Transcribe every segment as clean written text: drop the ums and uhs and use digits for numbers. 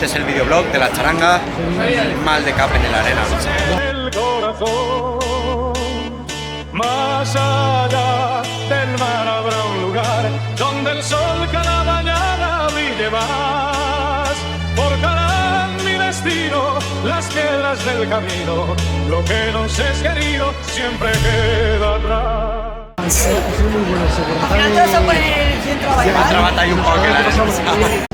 Este es el videoblog de la charanga, mal de cap en el arena. El corazón, más allá del mar habrá un lugar donde el sol cada mañana brille más. Forjarán mi destino las piedras del camino, lo que nos es querido siempre queda atrás. Al final todos son por el centro a bailar. Otra batalla un poco que la arena.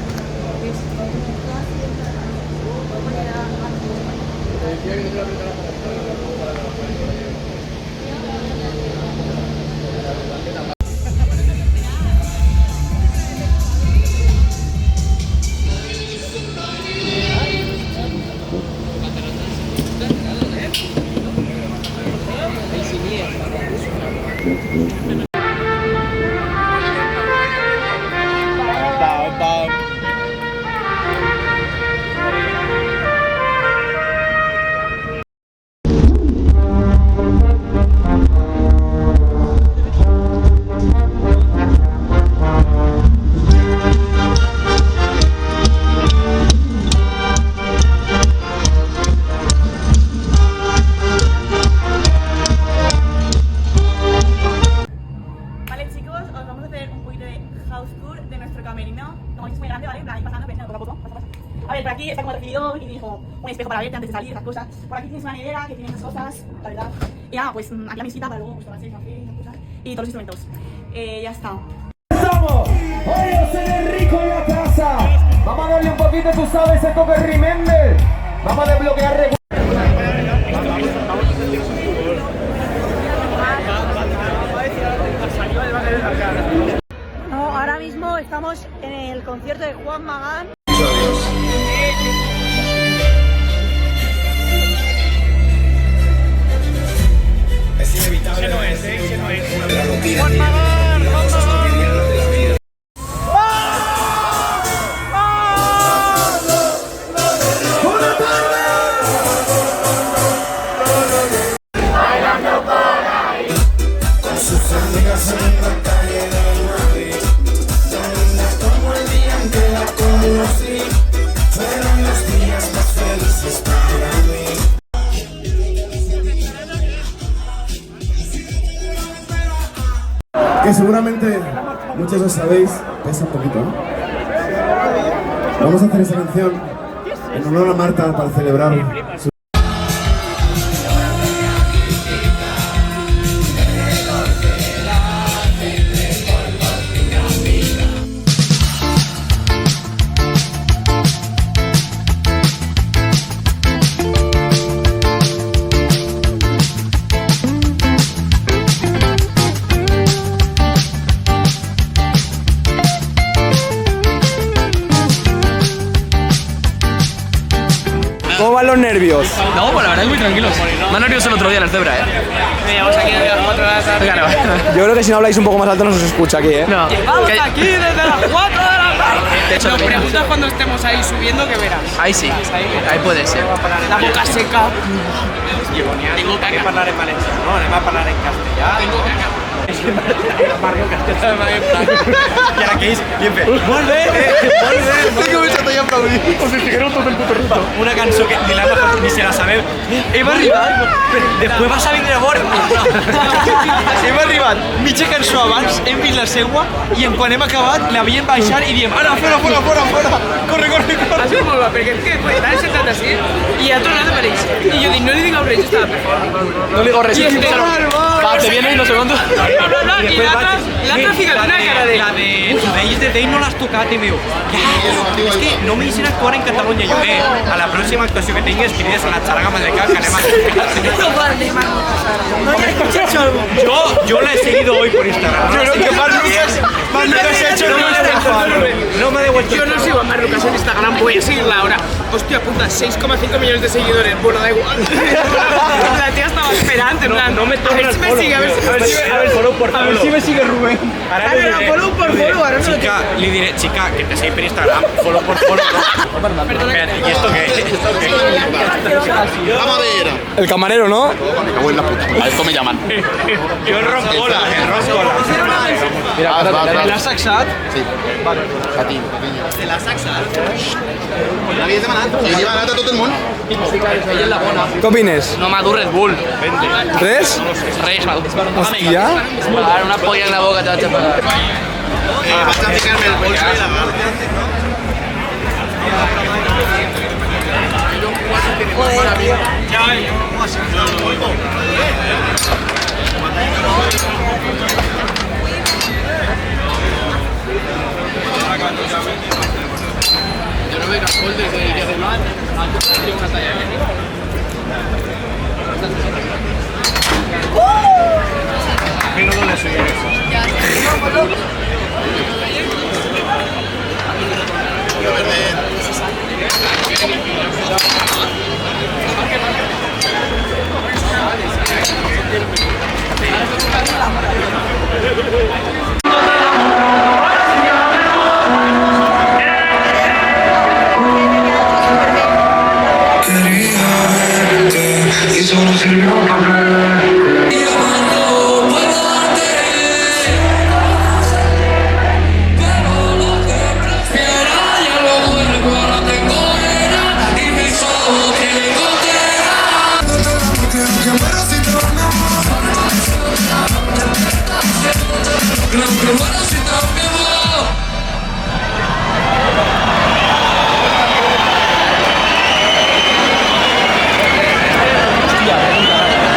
A ver, por aquí está como recibido y dijo un espejo para verte antes de salir, esas cosas. Por aquí tienes una nevera que tiene esas cosas, la verdad. Y nada, pues aquí la mesita para luego pues, tomarse café y esas cosas. Y todos los instrumentos. Ya está. ¡Estamos! ¡Hoy yo soy el rico en la casa! Vamos a darle un poquito, tú sabes, ese toque remember. Vamos a desbloquear No, ahora mismo estamos en el concierto de Juan Magán. Es inevitable. No es. Juan Magán, Juan Magán. que seguramente muchos lo sabéis, pesa un poquito, ¿no? Vamos a hacer esa canción en honor a Marta para celebrar su... ¿Cómo van los nervios? No, pues la verdad es muy tranquilos. Más nervioso el otro día en el Cebra, Veníamos aquí desde las 4 de la tarde. Claro. Yo creo que si no habláis un poco más alto no se os escucha aquí, No. Vamos aquí desde las 4 de la tarde. Nos preguntas cuando estemos ahí subiendo que verás. Ahí sí, ahí puede ser. La boca seca. Tengo caca. Parlar en valencià, no? Anem a parlar en castellà. Tengo caca. Mario Castellà i ara que ells li hem fet molt bé, estic començat a aplaudir com si estiguéreu tot el puto ruta una cançó que ni la ni se la sabem hem arribat, després vas a vindre a veure hem arribat mitja cançó abans, hem vist la seua i quan hem acabat la veiem baixar i diem ara, fora, corre Ha sigut molt bé, perquè és que estava sentat així i ha tornat a aparèixer. I jo dic, no li digueu res, jo estava perfecte. No le digo res. Te viene y no sé cuánto. I l'altre ha ficat una cara de... la de ells de Dave no l'has tocat i diu és que no me deixen actuar en Catalunya jo a la pròxima actuació que tinguis crides a la xaranga Madrecal que anem a yo la he seguido hoy por Instagram yo creo que Mar Lucas ha hecho no me ha devuelto Yo no sigo a Mar Lucas en Instagram, voy a seguirla ahora. Hostia puta, 6,5 millones de seguidores. Bueno, da igual. La tía estaba esperando, en plan, no me toques. A ver si me sigue, a ver si me sigue Rubén. Ahora follow por follow, ahora no lo chica, le diré, chica, que te sigue por Instagram, follow por follow. ¿Y esto qué? Vamos a ver. El camarero, ¿no? Me cago en la puta. A esto me llaman. Yo el roncola. Mira, ¿La has saxat? Sí. Vale. A ti, pequeño. ¿Te la has saxat? Nadie I diuen anat a tot el món. Ella és la bona. Què opines? No m'ha dur Red Bull. Res? Res, m'ha dur. Hòstia. Ara una polla en la boca te vaig a pagar. Vaig a ficar-me el bolso i la mà. Yo no veo que escoltes que hace mal. Antes tendría una talla de Menudo le soy eso. Y solo sirvió para ver.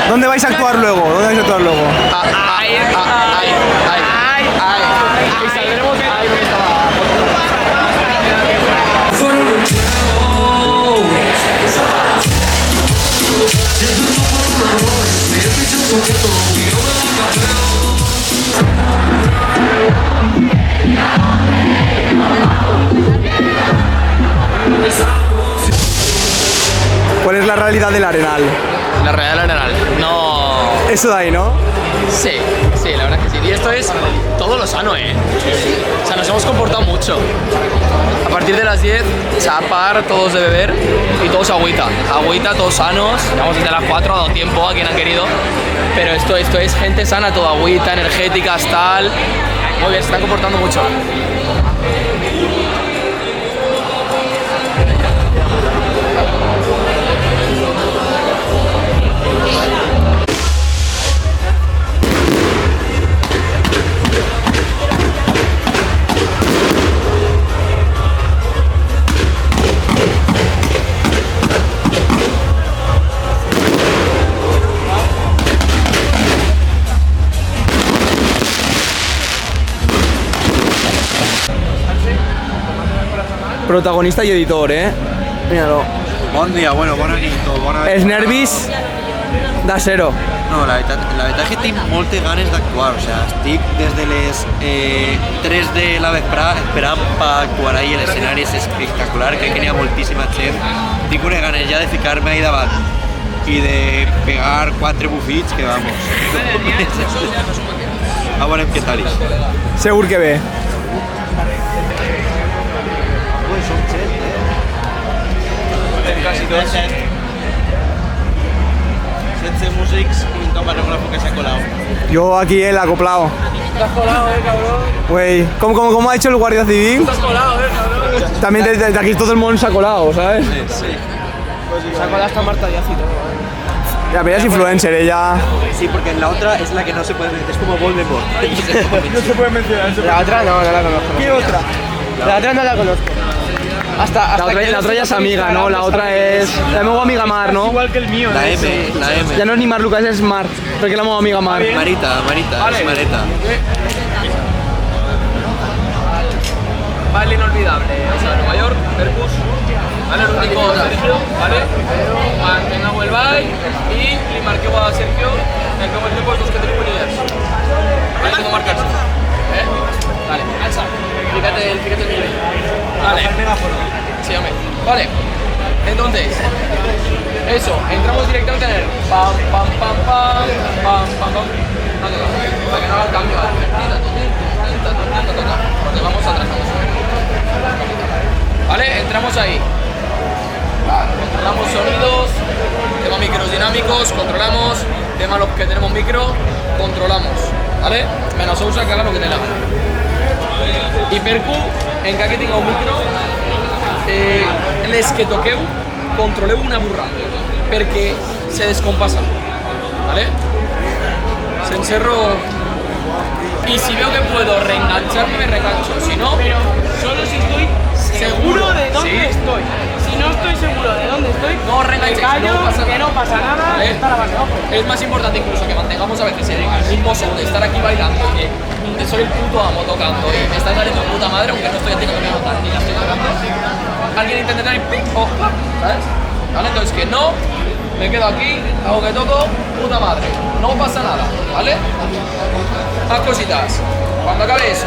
¿Dónde vais a actuar luego? ¿Dónde vais a actuar luego? Y saldremos ahí. ¿Cuál es la realidad del Arenal? La Real Arenal. No. Eso de ahí, ¿no? Sí, sí, la verdad que sí. Y esto es todo lo sano, ¿eh? O sea, nos hemos comportado mucho. A partir de las 10, chapar, todos de beber y todos agüita. Agüita, todos sanos. Llevamos desde las 4, ha dado tiempo a quien han querido. Pero esto es gente sana, todo agüita, energéticas, tal. Muy bien, se están comportando mucho. Protagonista y editor, Míralo. Bon dia, bueno, bona nit. Bona nit. Els nervis de zero. No, la veritat és que tinc moltes ganes d'actuar, o sea, estic des de les 3 de la vesprada esperant per actuar ahí, l'escenari és espectacular, crec que n'hi ha moltíssima gent, tinc unes ganes ja de ficar-me ahí davant i de pegar 4 bufits que vamos. A veurem què tal és. Segur que bé. Som gent, Quasi tots. 7 músics y un camarógrafo que se ha colado. Yo aquí el acoplado. Te has colado, cabrón. Güey, ¿cómo ha hecho el guardia civil? Te has colado, cabrón. También de aquí todo el mundo se ha colado, ¿sabes? Sí. Se ha colado hasta Marta Díaz y todo. Ya, pero ella es influencer, ella... Sí, porque en la otra es la que no se puede meter, es como Voldemort. No se puede mencionar. La otra no la conozco. ¿Qué otra? La otra no la conozco. Hasta La otra ya es amiga, ¿no? La otra es... La meva amiga Mar, ¿no? igual que el mío. La M. Ya no es ni Mar Lucas, es Mar. Porque la meva amiga Mar. Marita, es Mareta. Baile inolvidable. O sea, Nueva York, Percus. Vale, Rúdico, Sergio, ¿vale? Mantengo el baile y li marqueu a Sergio el que marqueu els dos que tenim unides. Vale, no marcarse. Vale, alza. Fíjate el nivel. Vale. Sí, hombre. Vale. Entonces, eso, entramos directamente en el pam, pam, pam, pam, pam, pam, pam. No, para que no haga el cambio. Porque vamos atrasando. Vale, entramos ahí. Controlamos sonidos, tema micros dinámicos, controlamos, tema los que tenemos micro, controlamos, ¿vale? Menos usa que haga lo que te la gana. Y percu, en que aquí tenga un micro, les que toqueu controleu una burra, perquè se descompassen, ¿vale? S'encerro y si veo que puedo reengancharme, me reengancho, si no... Pero solo si estoy seguro de dónde Sí. estoy. Si no estoy seguro de dónde estoy, No me reenganchéis, callo, no pasa que nada. no pasa nada, ¿Vale? está la base abajo. Es más importante incluso que mantengamos a veces el mismo son de estar aquí bailando, que soy el puto amo tocando y me está saliendo de puta madre, aunque no estoy haciendo que me notan ni la estoy tocando. Alguien intenta entrar y ping, o clap, ¿sabes? ¿Vale? Entonces que no, me quedo aquí, hago que toco, puta madre, no pasa nada, ¿vale? Más cositas. Cuando acabe eso,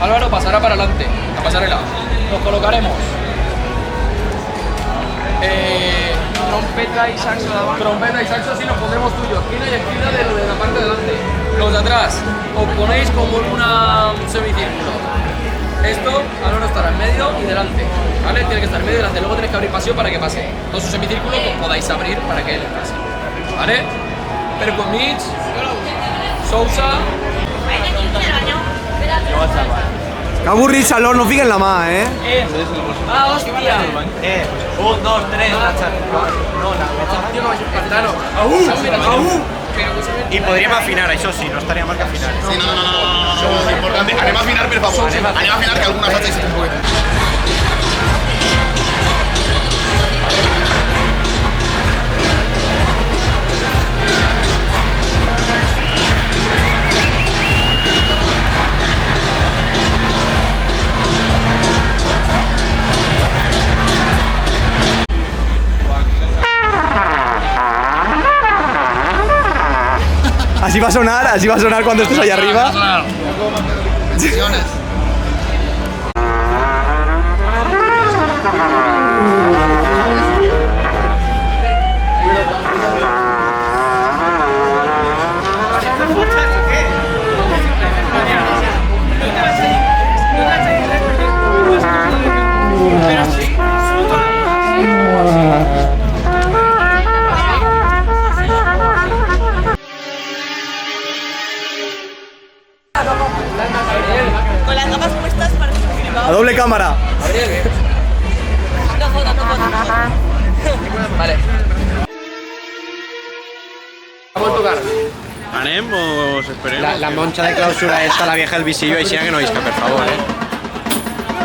Álvaro pasará para adelante, la pasarela. Nos colocaremos. Trompeta y saxo de abajo. Trompeta y saxo, sí, nos pondremos tuyo, esquina y esquina de lo de la parte de delante. Los de atrás, os ponéis como en un semicírculo. Esto, Álvaro estará en medio y delante, ¿vale? Tiene que estar en medio y delante, luego tenéis que abrir pasillo para que pase. Entonces, un semicírculo que os podáis abrir para que él pase, ¿vale? Perco Mitch, Sousa. Que avorrit, Salón, no fiquen la mà, eh? Ah, hostia. 1, 2, 3, I podríem afinar, això sí, no estaria mal que afinar. Sí, no, és importante. Anem a afinar, per favor. Anem a afinar, que algunes hacéis un poquito. Así va a sonar cuando estés ahí arriba. Decisiones. Con las gafas puestas parece un flipado. A doble cámara. No foto. Vale. Vamos a tocar. Anem o us esperem? La moncha de clausura esta, la vieja del visillo, així que no isca, per favor,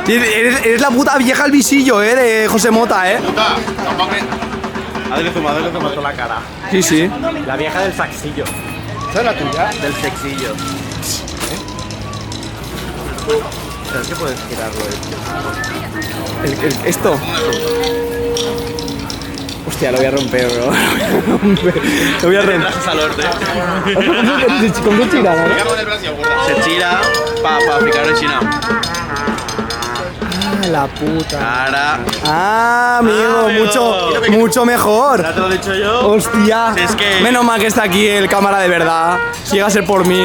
Eres la puta vieja del visillo, de José Mota, Puta, tampoc me... Hazle zoom toda la cara. Sí, sí. La vieja del saxillo. ¿Esa es la tuya? Del sexillo. ¿Sabes que puedes girarlo ¿Esto? Hostia, lo voy a romper, bro. Lo voy a romper. ¿Con qué tira, no? Ficamos en el brazo y guarda. Se tira para ficar en China. Ah, la puta. Ahora. Ah, amigo, mucho mejor. Ya te lo he dicho yo. Hostia. Si es que- Menos mal que está aquí el cámara de verdad. Si llega a ser por mí,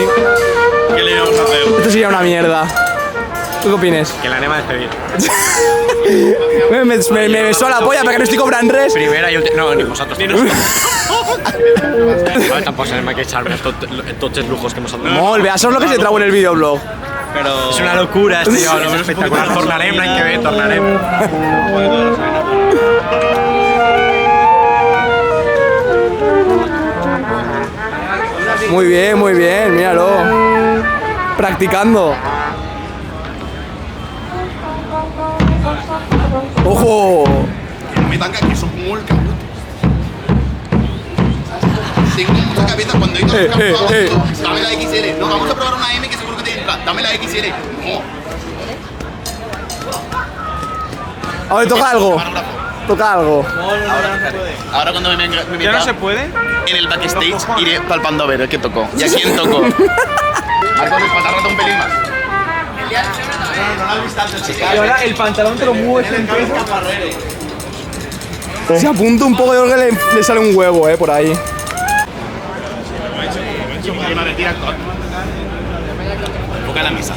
¿Qué le íbamos a hacer? esto sería una mierda. ¿Tú qué opinas? Que la anima a despedir. Me besó la polla perquè no estic cobrant res. Primera y última. No, ni vosotros. Ni nosotros. Vale, tampoco tenemos que echarme tots els lujos que hemos dado. Molt bé, això és el que se trau en el videoblog. Pero es una locura este tío, es espectacular. Tornarem l'any que ve, tornarem. Muy bien, míralo. Practicando. ¡Ojo! Que no me tanca, que son muy cabrones. Tengo mucha cabeza cuando he ido a buscar dame la XL. No, vamos a probar una M que seguro que te entra. Dame la XL. No. A ver, toca algo. Camarógrafo. Toca algo. Ahora cuando me meta ¿Ya no se puede? en el backstage iré palpando a ver qué tocó. ¿Y a quién tocó? Marcos, el pantalón un pelín más. No lo has visto antes, chica. Y ahora el pantalón te lo mueves entero. Se apunta un poco, yo creo que le sale un huevo, por ahí. Enfoca la mesa.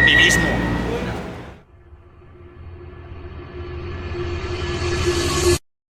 Vivismo.